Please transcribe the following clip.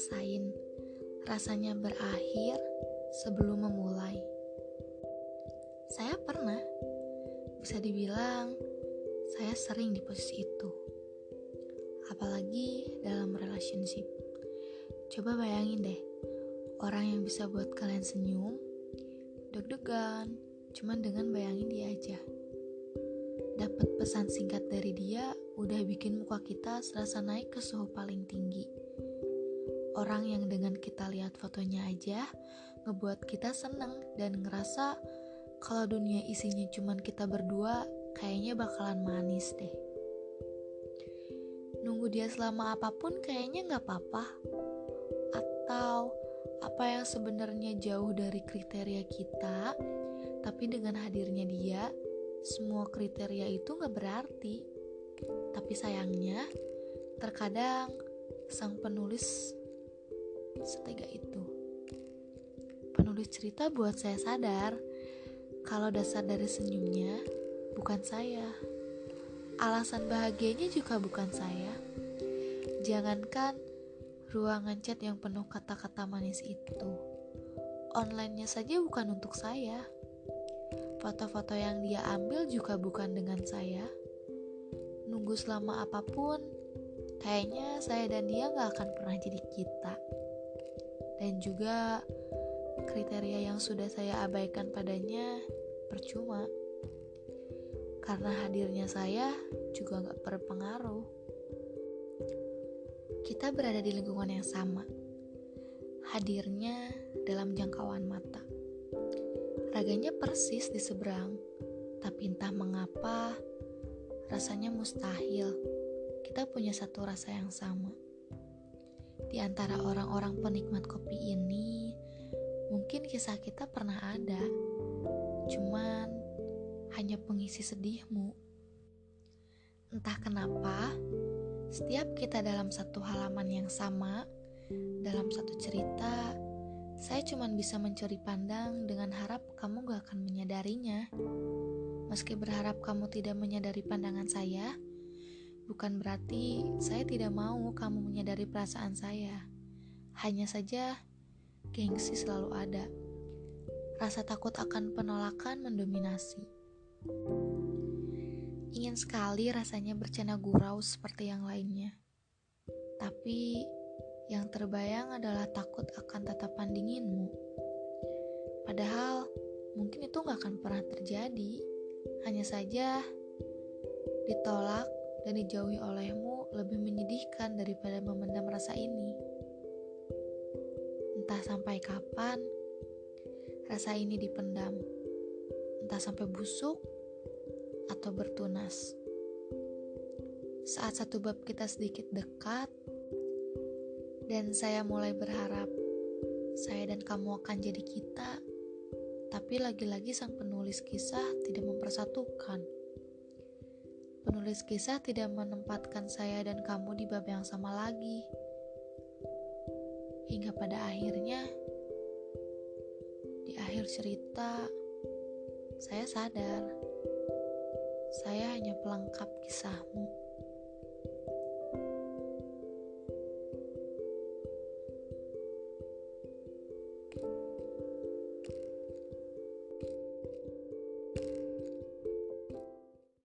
ngerasain rasanya berakhir sebelum memulai? Saya pernah, bisa dibilang saya sering di posisi itu. Apalagi dalam relationship. Coba bayangin deh, orang yang bisa buat kalian senyum, deg-degan, cuman dengan bayangin dia aja. Dapat pesan singkat dari dia, udah bikin muka kita serasa naik ke suhu paling tinggi. Orang yang dengan kita lihat fotonya aja, ngebuat kita seneng dan ngerasa kalau dunia isinya cuman kita berdua, kayaknya bakalan manis deh. Nunggu dia selama apapun kayaknya gak apa-apa. Atau apa yang sebenarnya jauh dari kriteria kita, tapi dengan hadirnya dia, semua kriteria itu gak berarti. Tapi sayangnya, terkadang sang penulis setega itu. Penulis cerita buat saya sadar kalau dasar dari senyumnya bukan saya. Alasan bahagianya juga bukan saya. Jangankan ruangan chat yang penuh kata-kata manis itu, online-nya saja bukan untuk saya. Foto-foto yang dia ambil juga bukan dengan saya. Nunggu selama apapun, kayaknya saya dan dia gak akan pernah jadi kita. Dan juga kriteria yang sudah saya abaikan padanya percuma. Karena hadirnya saya juga gak berpengaruh. Kita berada di lingkungan yang sama. Hadirnya dalam jangkauan mata. Raganya persis di seberang, tapi entah mengapa rasanya mustahil kita punya satu rasa yang sama. Di antara orang-orang penikmat kopi ini, mungkin kisah kita pernah ada, cuman hanya pengisi sedihmu. Entah kenapa, setiap kita dalam satu halaman yang sama, dalam satu cerita, saya cuma bisa mencuri pandang dengan harap kamu gak akan menyadarinya. Meski berharap kamu tidak menyadari pandangan saya, bukan berarti saya tidak mau kamu menyadari perasaan saya. Hanya saja, gengsi selalu ada. Rasa takut akan penolakan mendominasi. Ingin sekali rasanya bercanda gurau seperti yang lainnya. Tapi yang terbayang adalah takut akan tatapan dinginmu. Padahal mungkin itu gak akan pernah terjadi. Hanya saja ditolak dan dijauhi olehmu lebih menyedihkan daripada memendam rasa ini. Entah sampai kapan rasa ini dipendam. Entah sampai busuk atau bertunas. Saat satu bab kita sedikit dekat, dan saya mulai berharap saya dan kamu akan jadi kita, tapi lagi-lagi sang penulis kisah tidak mempersatukan. Penulis kisah tidak menempatkan saya dan kamu di bab yang sama lagi. Hingga pada akhirnya, di akhir cerita, saya sadar saya hanya pelengkap kisahmu.